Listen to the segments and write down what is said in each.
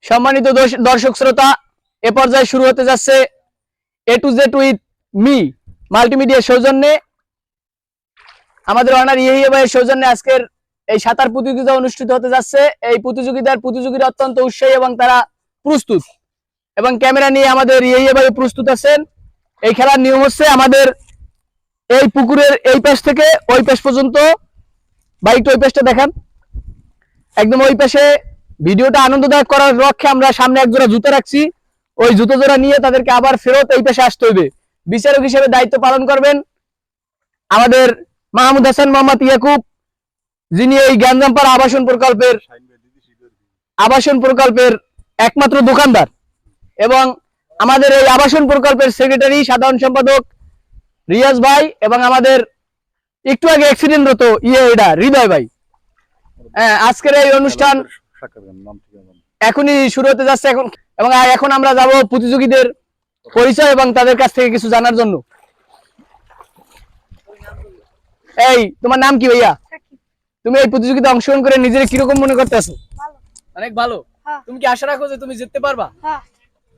সম্মানিত দর্শক শ্রোতা, এ পর্যায়ে শুরু হতে যাচ্ছে এ টু জেড উইথ মি মাল্টিমিডিয়ার সৌজন্যে, আমাদের অনার ইহিয়া ভাইয়ের সৌজন্যে আজকের এই সাঁতার প্রতিযোগিতা অনুষ্ঠিত হতে যাচ্ছে। এই প্রতিযোগীরা অত্যন্ত উৎসাহী এবং তারা প্রস্তুত, এবং ক্যামেরা নিয়ে আমাদের ইহিয়া ভাই প্রস্তুত আছেন। এই খেলার নিয়ম হচ্ছে, আমাদের এই পুকুরের এই পাশ থেকে ওই পাশ পর্যন্ত, বাইকটা ওই পাশটা দেখান, একদম ওই পাশে ভিডিওটা আনন্দদায়ক করার লক্ষ্যে আমরা সামনে এক জোড়া জুতো রাখছি। ওই জুতো জোড়া নিয়ে তাদেরকে আবার ফেরত এই পাশে আসতে হবে। বিচারক হিসেবে দায়িত্ব পালন করবেন আমাদের মাহমুদ হাসান মোহাম্মদ ইয়াকুব, যিনি এই গ্যাঞ্জামপাড়া আবাসন প্রকল্পের একমাত্র দোকানদার, এবং আমাদের এই আবাসন প্রকল্পের সেক্রেটারি সাধারণ সম্পাদক রিয়াজ ভাই, এবং আমাদের একটু আগে অ্যাক্সিডেন্টরত হৃদয় ভাই। আজকের এই অনুষ্ঠান এখনই শুরু হতে যাচ্ছে এখন আমরা যাব প্রতিযোগীদের পরিচয় এবং তাদের কাছ থেকে কিছু জানার জন্য। এই, তোমার নাম কি ভাইয়া? তুমি এই প্রতিযোগিতা অংশগ্রহণ করে নিজের কিরকম মনে করতেছো? অনেক ভালো। তুমি কি আশা রাখো যে তুমি জিততে পারবা?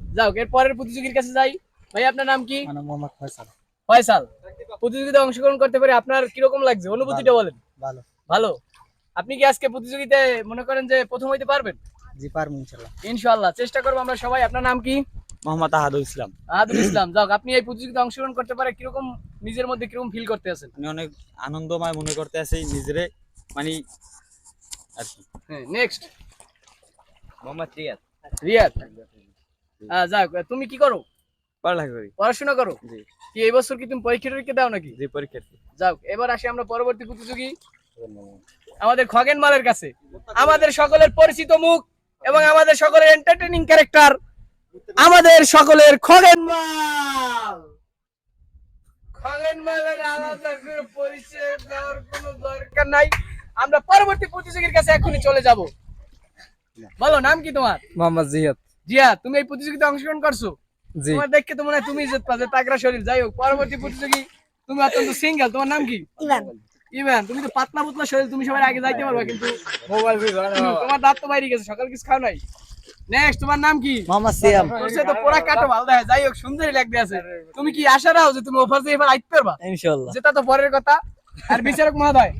যাও, এর পরের প্রতিযোগীর কাছে যাই। ভাই, আপনার নাম কি? মোহাম্মদ ফয়সাল। ফয়সাল, প্রতিযোগিতায় অংশগ্রহণ করতে পারে আপনার কিরকম লাগছে, অনুভূতিটা বলেন। ভালো। ভালো। আপনি কি আজকে প্রতিযোগিতায় মনে করেন যে প্রথম হইতে পারবেন? জি, পারবো ইনশাআল্লাহ। ইনশাআল্লাহ চেষ্টা করব আমরা সবাই। আপনার নাম কি? মোহাম্মদ আহাদুল ইসলাম। আহাদুল ইসলাম। যাও, আপনি এই প্রতিযোগিতায় অংশগ্রহণ করতে পারে কিরকম নিজের মধ্যে কিরকম ফিল করতে আছেন? আমি অনেক আনন্দময় মনে করতে আছি নিজেরে, মানে আর কি। হ্যাঁ, নেক্সট মোহাম্মদ রিয়াদ। রিয়াদ। যাও, তুমি কি করো? পড়ালেখা করি। পড়াশোনা করো? জি। কি এই বছর কি তুমি পরীক্ষা দাও নাকি? জি, পরীক্ষার্থী। যাও, এবার আসি আমরা পরবর্তী প্রতিযোগী আমাদের খগেন মালের কাছে। আমাদের সকলের পরিচিত মুখ এবং আমাদের সকলের এন্টারটেইনিং ক্যারেক্টার, আমাদের সকলের খগেন মাল। খগেন মালের আলাদা করে পরিচয় দেওয়ার কোনো দরকার নাই। আমরা পরবর্তী প্রতিযোগীর কাছে এখনই চলে যাব। বলো, নাম কি তোমার? মোহাম্মদ জিয়াদ। জিয়া, তুমি এই প্রতিযোগিতায় অংশগ্রহণ করছো? জি। তোমার দেখে তো মনে হয় তুমি জিতবা, যে তাগড়া শরীর। যাই হোক, পরবর্তী প্রতিযোগী তুমি অত্যন্ত সিঙ্গেল, তোমার নাম কি? ইভান, তুমি তো পাতলা পাতলা শরীর, তুমি সবার আগে যাইতে পারবা, কিন্তু তোমার দাঁত তো বাইরে গেছে, সকাল কিছু খাও নাই। নেক্সট, তোমার নাম কি? মোহাম্মদ সিয়াম। তোরছে তো পোড়া কাটো ভালো দেখে। যাই হোক, সুন্দরই লাগতে আছে। তুমি কি আশা রাখো যে তুমি অফার দিয়ে এবার আইতে পারবা? ইনশাআল্লাহ। যেটা তো পরের কথা। আর বিচারক মহোদয়,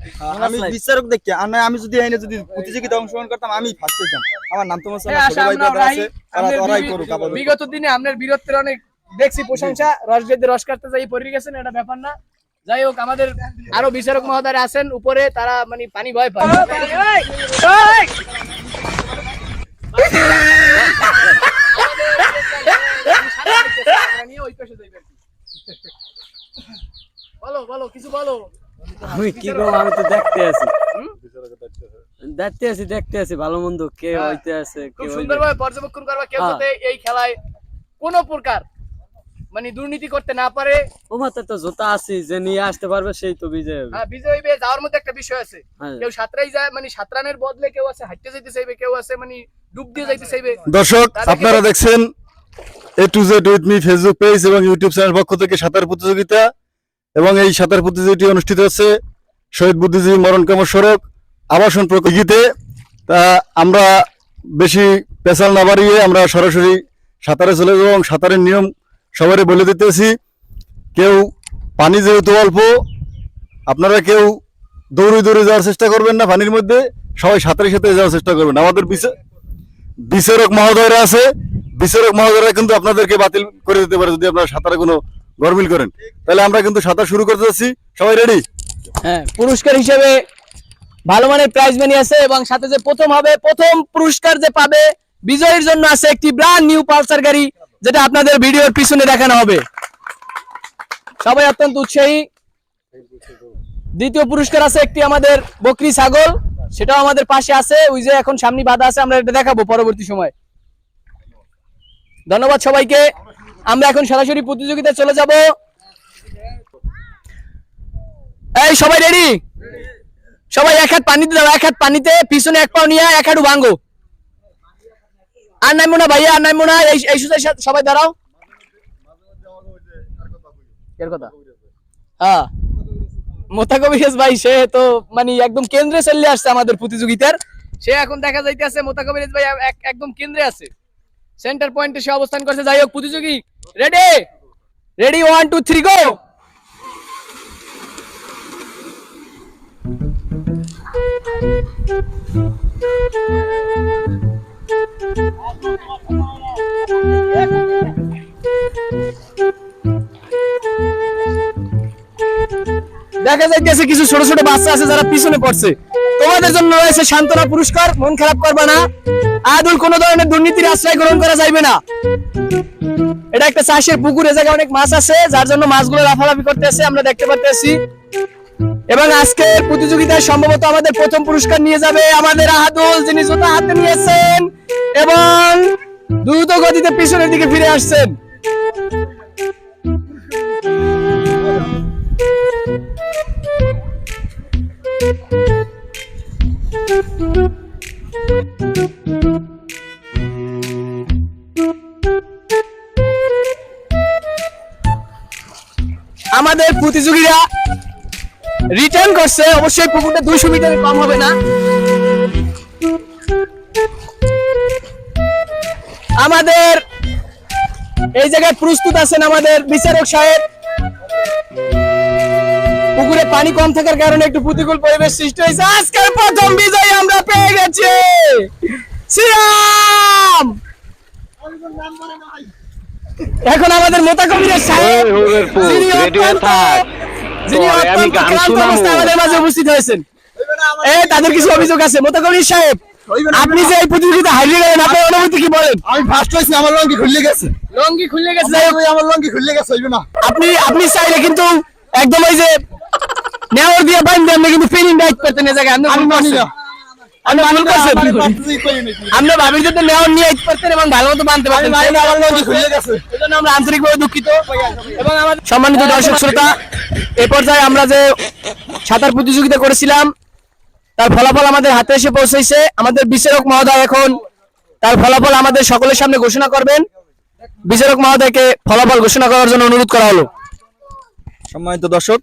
আমি বিচারক দেখি, আমি যদি এনে যদি প্রতিযোগিতা অংশগ্রহণ করতাম আমি ফার্স্ট হইতাম। আমার নাম তো ছোট ভাই ব্রাদার আছে, তারা ওরাই করুক। বিগত দিনে আপনার বীরত্বের অনেক দেখছি প্রশংসা, রস বেঁধে রস কাটতে যাই পড়ে গেছেন, এটা ব্যাপার না। যাই হোক, আমাদের আরো বিচারক মহোদয় আছেন উপরে, তারা মানে পানি ভয় পায়। বলো বলো, কিছু বলো। আমি কি করব, আমি তো দেখতে আছি ভালো মন্দ কে হইতে আছে, খুব সুন্দরভাবে পর্যবেক্ষণ করবা। কেউ যাতে এই খেলায় কোনো প্রকার মানে দুর্নীতি করতে না পারে। ও মাত্র তো জোতা আছে, যে নিয়ে আসতে পারবে সেই তো বিজয় হবে। হ্যাঁ, বিজয় হবে। যাওয়ার মধ্যে একটা বিষয় আছে, কেউ সাঁতরাই যায়, মানে সাঁতরানের বদলে কেউ আছে হাঁটতে যাইতে চাইবে, কেউ আছে মানে ডুব দিয়ে যাইতে চাইবে। দর্শক, আপনারা দেখছেন A to Z with me Facebook page এবং ইউটিউব চ্যানেল পক্ষ থেকে সাঁতার প্রতিযোগিতা, এবং এই সাঁতার প্রতিযোগিতা অনুষ্ঠিত হচ্ছে শহীদ বুদ্ধিজীবী মরণ কামর সড়ক আবাসন প্রকল্পে। তা আমরা বেশি পেছাল না বাড়িয়ে আমরা সরাসরি সাঁতারে চলে যাব, এবং সাঁতারের নিয়ম সবারই বলে দিতেছি। কেউ পানি যেহেতু অল্প, আপনারা কেউ দৌড়ে যাওয়ার চেষ্টা করবেন না পানির মধ্যে, সবাই সাঁতারের সাথে যাওয়ার চেষ্টা করবেন। আমাদের বিচারক মহোদয়রা আছে, বিচারক মহোদয়রা কিন্তু আপনাদেরকে বাতিল করে দিতে পারে যদি আপনারা সাঁতারে কোনো গরমিল করেন। তাহলে আমরা কিন্তু সাঁতার শুরু করতে যাচ্ছি, সবাই রেডি? হ্যাঁ, পুরস্কার হিসেবে ভালো মানের প্রাইজ মানি আছে, এবং সাথে যে প্রথম হবে, প্রথম পুরস্কার যে পাবে বিজয়ীর জন্য আছে একটি ব্র্যান্ড নিউ পালসার গাড়ি, যেটা আপনাদের ভিডিওর পিছনে দেখানো হবে। সবাই অত্যন্ত উৎসাহী। দ্বিতীয় পুরস্কার আছে একটি আমাদের বকরি ছাগল, সেটাও আমাদের পাশে আছে, ওই যে এখন সামনে বাঁধা আছে, আমরা এটা দেখাবো পরবর্তী সময়। ধন্যবাদ সবাইকে। আমরা এখন সরাসরি প্রতিযোগিতায় চলে যাব। এই, সবাই রেডি? সবাই এক হাত পানিতে দাও, এক হাত পানিতে, পিছনে এক পাও নিয়ে এক হাঁটু ভাঙ্গো। আর নাইমো না ভাইয়া, আর নাইমো না। এই সুযোগ সবাই দাঁড়াও। এর কথা হ্যাঁ, মোতাকবির ভাই সে তো মানে একদম কেন্দ্রে চলে আসছে আমাদের প্রতিযোগিতার। সে এখন দেখা যাইতেছে মোতাকাবির ভাই একদম কেন্দ্রে আছে, সেন্টার পয়েন্টে সে অবস্থান করছে। যাই হোক, প্রতিযোগী রেডি, রেডি 1 2 3 গো। দেখা যাইতেছে কিছু ছোট ছোট বাচ্চা আছে যারা পিছনে পড়ছে। তোমাদের জন্য রয়েছে সান্ত্বনা পুরস্কার, মন খারাপ করবে না। আদুল কোন ধরনের দুর্নীতির আশ্রয় গ্রহণ করা যাইবে না। এটা একটা চাষের পুকুর, এ জায়গায় অনেক মাছ আছে, যার জন্য মাছগুলো লাফালাফি করতেছে, আমরা দেখতে পারতেছি। এবং আজকের প্রতিযোগিতায় সম্ভবত আমাদের প্রথম পুরস্কার নিয়ে যাবে আমাদের আদুল, যিনি জুতা হাতে নিয়েছেন এবং দ্রুত গতিতে পিছনের দিকে ফিরে আসছেন। আমাদের প্রতিযোগীরা রিটার্ন করছে, অবশ্যই পুকুরটা 200 মিটারের কম হবে না। আমাদের এই জায়গায় প্রস্তুত আছেন আমাদের বিচারক সাহেব। পুকুরে পানি কম থাকার কারণে একটু প্রতিকূল পরিবেশ সৃষ্টি হয়েছে। আজকের প্রথম বিজয়ী আমরা পেয়ে গেছি সিয়াম। এখন আমাদের মোতাকাবিরের সাহেব, যিনি অত্যন্ত ক্লান্ত অবস্থায় আমাদের মাঝে উপস্থিত হয়েছেন। তাদের কিছু অভিযোগ আছে। মোতাকাবির সাহেব, আপনি যে এই প্রতিযোগিতা হারিয়ে গেলেন, আপনার অনুভূতি কি বলেন? আমি ফার্স্ট হয়েছি, আমার লঙ্গি খুলে গেছে। লঙ্গি খুলে গেছে, আমার লঙ্গি খুলে গেছে, হইবে না। আপনি চাইলে কিন্তু একদম ওই যে নেওয়ার দিয়ে বাইন্দে আপনি কিন্তু ফিলিং রাইট করতেন এই জায়গায়। আমি মানি না। আমরা ভাবির যদি নেওয়ার নিয়ে করতেন এবং ভালো মতো বানতে পারতেন। আমার লঙ্গি খুলে গেছে, এজন্য আমরা আন্তরিকভাবে দুঃখিত। এবং আমাদের সম্মানিত দর্শক শ্রোতা, এই পর্যায়ে আমরা যে সাঁতার প্রতিযোগিতা করেছিলাম তার ফলাফল আমাদের হাতে এসে পৌঁছেছে। আমাদের বিচারক মহোদয় এখন তার ফলাফল আমাদের সকলের সামনে ঘোষণা করবেন। বিচারক মহোদয়কে ফলাফল ঘোষণা করার জন্য অনুরোধ করা হলো। সম্মানিত দর্শক,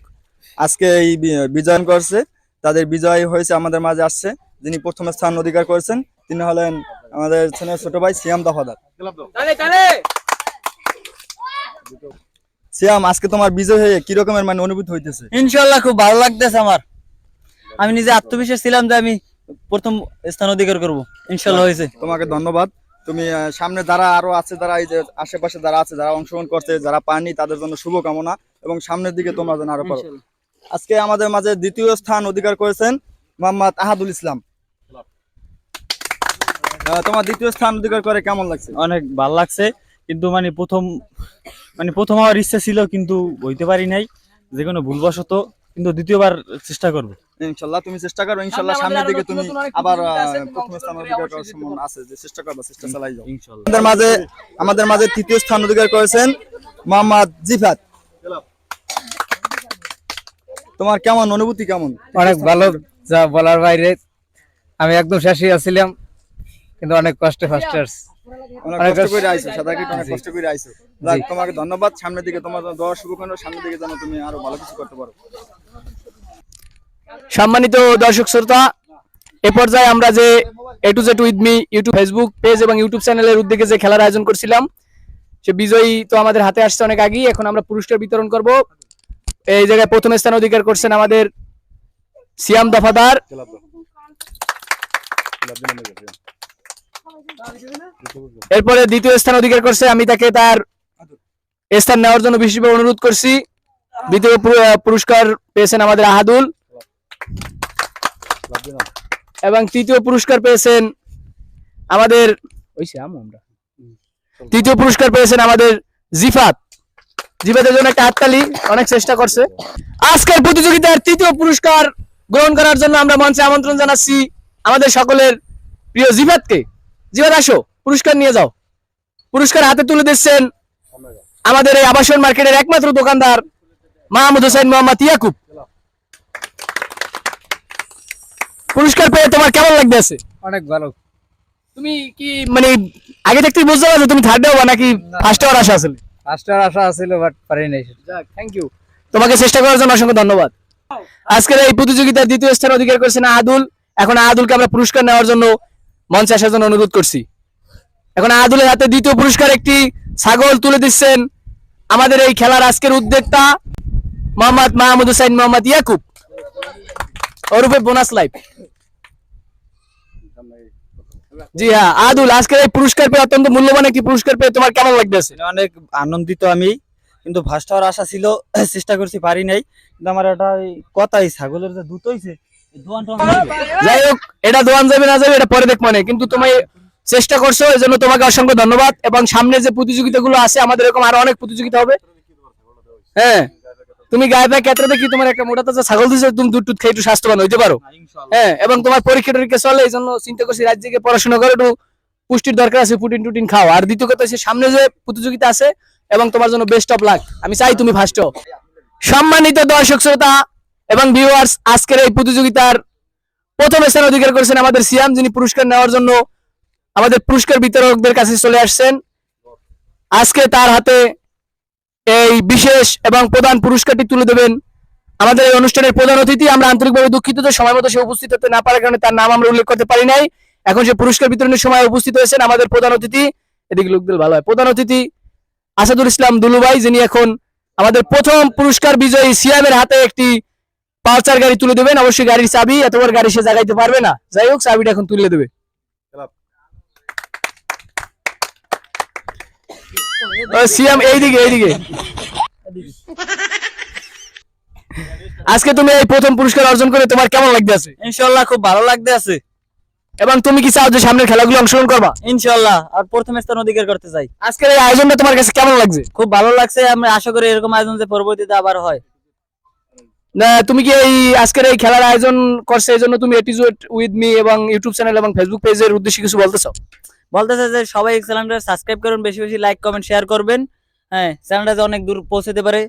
আজকে এই বিজয় করছে, তাদের বিজয় হয়েছে আমাদের মাঝে আসছে যিনি প্রথম স্থান অধিকার করেছেন, তিনি হলেন আমাদের ছোট ভাই সিয়াম দফাদার। সিয়াম, আজকে তোমার বিজয় হয়ে কি রকমের মানে অনুভূতি হইতেছে? ইনশাআল্লাহ খুব ভালো লাগতেছে আমার। আমি নিজে আত্মবিশ্বাস ছিলাম যে আমি প্রথম স্থান অধিকার করব, ইনশাআল্লাহ হয়েছে। তোমাকে ধন্যবাদ। তুমি সামনে যারা আরো আছে, যারা এই যে আশেপাশে যারা আছে, যারা অংশগ্রহণ করছে, যারা পাননি, তাদের জন্য শুভকামনা এবং সামনের দিকে তোমরা যেন আরো পারো। আজকে আমাদের মাঝে দ্বিতীয় স্থান অধিকার করেছেন মোহাম্মদ আহাদুল ইসলাম। তোমার দ্বিতীয় স্থান অধিকার করে কেমন লাগছে? অনেক ভালো লাগছে, কিন্তু প্রথম হওয়ার ইচ্ছা ছিল কিন্তু হইতে পারি নাই, যে কোনো ভুলবশত, কিন্তু দ্বিতীয়বার চেষ্টা করব ইনশাআল্লাহ। তুমি চেষ্টা করো, ইনশাআল্লাহ সামনের দিকে তুমি আবার প্রথম স্থান অধিকার করার সম্ভাবনা আছে, যে চেষ্টা করবা, চেষ্টা চালাই যাও ইনশাআল্লাহ। আমাদের মাঝে তৃতীয় স্থান অধিকার করেছেন মোহাম্মদ জিফাত। তোমার কেমন অনুভূতি কেমন? অনেক ভালো, যা বলার বাইরে। আমি একদম শেষে আছিলাম, কিন্তু অনেক কষ্টে ফার্স্ট ইয়ার্স। অনেক কষ্ট করে আইছো, সাদা কি অনেক কষ্ট করে আইছো। যাক, তোমাকে ধন্যবাদ। সামনের দিকে তোমার জন্য দোয়া শুভকামনা, সামনের দিকে যেন তুমি আরো ভালো কিছু করতে পারো। সম্মানিত দর্শক শ্রোতা, এ পর্যায়ে আমরা যে A to Z with me YouTube, Facebook page এবং ইউটিউব চ্যানেলের উদ্যোগে যে খেলার আয়োজন করছিলাম, সে বিজয়ী তো আমাদের হাতে আসছে অনেক আগেই। এখন আমরা পুরস্কার বিতরণ করব। এই জায়গায় প্রথম স্থান অধিকার করছেন আমাদের সিয়াম দফাদার। এরপরে দ্বিতীয় স্থান অধিকার করছে, আমি তাকে তার স্থান নেওয়ার জন্য বিশেষভাবে অনুরোধ করছি। দ্বিতীয় পুরস্কার পেয়েছেন আমাদের আহাদুল এবং তৃতীয় পুরস্কার পেয়েছেন আমাদের জিফাত। জিফাতের জন্য একটা হাততালি, অনেক চেষ্টা করছে। আজকের প্রতিযোগিতার তৃতীয় পুরস্কার গ্রহণ করার জন্য আমরা মঞ্চে আমন্ত্রণ জানাচ্ছি আমাদের সকলের প্রিয় জিফাতকে। জিফাত, আসো, পুরস্কার নিয়ে যাও। পুরস্কার হাতে তুলে দিচ্ছেন আমাদের এই আবাসন মার্কেটের একমাত্র দোকানদার মাহমুদ হোসেন মোহাম্মদ ইয়াকুব। পুরস্কার পেয়ে তোমার কেমন লাগতেছে? অনেক ভালো। তুমি কি মানে আগে দেখতেই বুঝতে পারছো তুমি থার্ড হবা নাকি ফার্স্ট হওয়ার আশা আছে? ফার্স্ট হওয়ার আশা ছিল, বাট পারি নাই। থ্যাংক ইউ, তোমাকে চেষ্টা করার জন্য অসংখ্য ধন্যবাদ। আজকের এই প্রতিযোগিতার দ্বিতীয় স্থান অধিকার করেছেন আহাদুল এখন আদুলকে আমরা পুরস্কার নেওয়ার জন্য মঞ্চে আসার জন্য অনুরোধ করছি। এখন আদুলের হাতে দ্বিতীয় পুরস্কার একটি ছাগল তুলে দিচ্ছেন আমাদের এই খেলার আজকের উদ্যোক্তা মোহাম্মদ মাহমুদ হুসাইন মোহাম্মদ ইয়াকুব ওরফে বোনাস লাইফ। জি হ্যাঁ আদুল, আজকের এই পুরস্কার পেয়ে, অত্যন্ত মূল্যবান একটি পুরস্কার পেয়ে তোমার কেমন লাগতেছে? অনেক আনন্দিত আমি, কিন্তু ফার্স্ট হওয়ার আশা ছিল, চেষ্টা করছি, পারি নাই। কিন্তু আমার একটা কথাই, ছাগলের যে দুধ হইছে, যাই হোক, এটা দোয়ান যাবে না যাবে এটা পরে দেখ, মানে কিন্তু তুমি চেষ্টা করছো, এই জন্য তোমাকে অসংখ্য ধন্যবাদ। এবং সামনে যে প্রতিযোগিতাগুলো আছে, আমাদের এরকম আরো অনেক প্রতিযোগিতা হবে। হ্যাঁ, তুমি গায়ে পায়ে কেতরা দেখি তোমার একটা মোটা তাজা ছাগল দিচ্ছে, তুমি দুধ টুধ খেয়ে একটু স্বাস্থ্যবান হইতে পারো। হ্যাঁ, এবং তোমার পরীক্ষা টরীক্ষা চলে, এই জন্য চিন্তা করছি রাজ্যে গিয়ে পড়াশোনা করে একটু পুষ্টির দরকার আছে, প্রোটিন টুটিন খাও। আর দ্বিতীয় কথা হচ্ছে সামনে যে প্রতিযোগিতা আছে, এবং তোমার জন্য বেস্ট অফ লাক, আমি চাই তুমি ফার্স্ট হও। সম্মানিত দর্শক শ্রোতা এবং ভিউয়ার্স, আজকের এই প্রতিযোগিতার প্রথম স্থান অধিকার করেছেন আমাদের সিয়াম, যিনি পুরস্কার নেওয়ার জন্য আমাদের পুরস্কার বিতরকদের কাছে চলে আসছেন। আজকে তার হাতে এই বিশেষ এবং প্রধান পুরস্কারটি তুলে দেবেন আমাদের এই অনুষ্ঠানের প্রধান অতিথি। আমরা আন্তরিকভাবে দুঃখিত যে সময় মতো সে উপস্থিত হতে না পারার কারণে তার নাম আমরা উল্লেখ করতে পারি নাই। এখন সে পুরস্কার বিতরণের সময় উপস্থিত হয়েছেন আমাদের প্রধান অতিথি, এদিকে লোকদের ভালো হয়, প্রধান অতিথি আসাদুল ইসলাম দুলু ভাই, যিনি এখন আমাদের প্রথম পুরস্কার বিজয়ী সিয়ামের হাতে একটি পালসার গাড়ি তুলে দেবেন। অবশ্যই গাড়ির চাবি, এতবার গাড়ি সে জাগাইতে পারবে না, যাই হোক চাবিটা এখন তুলে দেবে। সিয়াম এইদিকে এইদিকে, আজকে তুমি এই প্রথম পুরস্কার অর্জন করে তোমার কেমন লাগতেছে? ইনশাআল্লাহ খুব ভালো লাগতে আছে। এবং তুমি কি চাও যে সামনের খেলাগুলো অংশগ্রহণ করবা? ইনশাআল্লাহ আর প্রথম স্থান অধিকার করতে চাই। আজকের এই আয়োজনটা তোমার কাছে কেমন লাগছে? খুব ভালো লাগছে, আমি আশা করি এরকম আয়োজন যে পরবর্তীতে আবার হয়। না, তুমি কি এই আজকের এই খেলার আয়োজন করছে এই জন্য তুমি এটিজুয়েট উইথ মি এবং ইউটিউব চ্যানেল এবং ফেসবুক পেজের উদ্দেশ্যে কিছু বলতে চাও? বলতেছে যে সবাই চ্যানেলটা সাবস্ক্রাইব করুন, বেশি বেশি লাইক কমেন্ট শেয়ার করবেন। হ্যাঁ, চ্যানেলটা যে অনেক দূর পৌঁছাতে পারে।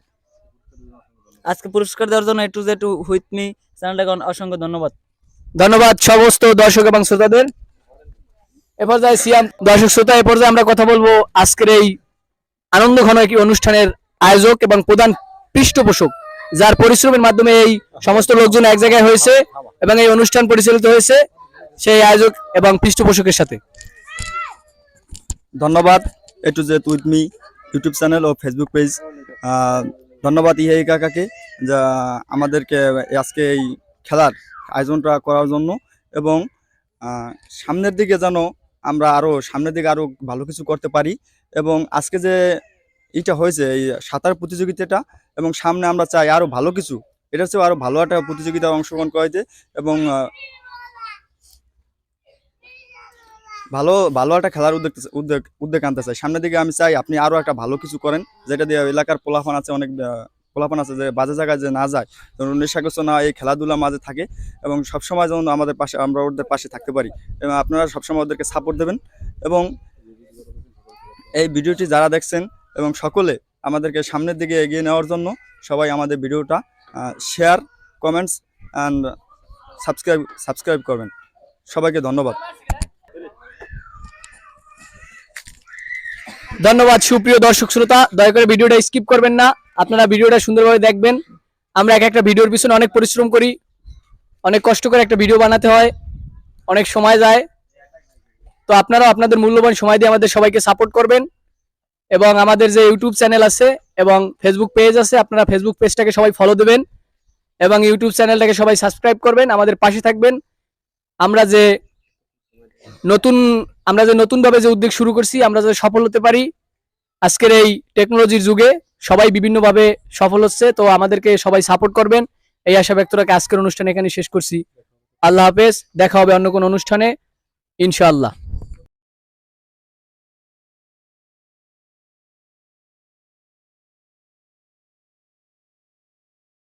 আজকে পুরস্কার দেওয়ার জন্য এ টু জেড উইথ মি চ্যানেলটাকে অসংখ্য ধন্যবাদ। ধন্যবাদ সমস্ত দর্শক এবং শ্রোতাদের। এ পর্যায়ে সিয়াম, দর্শক শ্রোতা, এ পর্যায়ে আমরা কথা বলবো আজকের এই আনন্দ ঘন একটি অনুষ্ঠানের আয়োজক এবং প্রধান পৃষ্ঠপোষক, যার পরিশ্রমের মাধ্যমে এই সমস্ত লোকজন এক জায়গায় হয়েছে এবং এই অনুষ্ঠান পরিচালিত হয়েছে, সেই আয়োজক এবং পৃষ্ঠপোষকের সাথে। ধন্যবাদ A to Z with me YouTube channel ও ফেসবুক পেজ। ধন্যবাদ ইহাই কাকাকে যা আমাদেরকে আজকে এই খেলার আয়োজনটা করার জন্য, এবং সামনের দিকে যেন আমরা সামনের দিকে আরও ভালো কিছু করতে পারি। এবং আজকে যে এইটা হয়েছে এই সাঁতার প্রতিযোগিতাটা, এবং সামনে আমরা চাই আরও ভালো কিছু, এটা হচ্ছে আরও ভালো একটা প্রতিযোগিতায় অংশগ্রহণ করাইতে, এবং ভালো একটা খেলার উদ্যোগ আনতে চাই সামনের দিকে। আমি চাই আপনি আরও একটা ভালো কিছু করেন, যেটা দিয়ে এলাকার পোলাপান আছে, অনেক পোলাপান আছে যে বাজে জায়গায় যে না যায়, নেশাগ্রস্ত না এই খেলাধুলার মাঝে থাকে, এবং সবসময় যেন আমাদের পাশে, আমরা ওদের পাশে থাকতে পারি, এবং আপনারা সবসময় ওদেরকে সাপোর্ট দেবেন। এবং এই ভিডিওটি যারা দেখছেন এবং সকলে আমাদেরকে সামনের দিকে এগিয়ে নেওয়ার জন্য সবাই আমাদের ভিডিওটা শেয়ার, কমেন্টস অ্যান্ড সাবস্ক্রাইব করবেন। সবাইকে ধন্যবাদ। ধন্যবাদ সুপ্রিয় দর্শক শ্রোতা, দয়া করে ভিডিওটা স্কিপ করবেন না, আপনারা ভিডিওটা সুন্দরভাবে দেখবেন। আমরা এক একটা ভিডিওর পিছনে অনেক পরিশ্রম করি, অনেক কষ্ট করে একটা ভিডিও বানাতে হয়, অনেক সময় যায়। তো আপনারাও আপনাদের মূল্যবান সময় দিয়ে আমাদের সবাইকে সাপোর্ট করবেন। এবং আমাদের যে ইউটিউব চ্যানেল আছে এবং ফেসবুক পেজ আছে, আপনারা ফেসবুক পেজটাকে সবাই ফলো দেবেন এবং ইউটিউব চ্যানেলটাকে সবাই সাবস্ক্রাইব করবেন, আমাদের পাশে থাকবেন। আমরা যে নতুনভাবে যে উদ্যোগ শুরু করছি, আমরা যে সফল হতে পারি আজকের এই টেকনোলজির যুগে, সবাই বিভিন্নভাবে সফল হচ্ছে, তো আমাদেরকে সবাই সাপোর্ট করবেন এই আশা ব্যক্ত রেখে আজকের অনুষ্ঠান এখানে শেষ করছি। আল্লাহ হাফেজ, দেখা হবে অন্য কোনো অনুষ্ঠানে ইনশাআল্লাহ।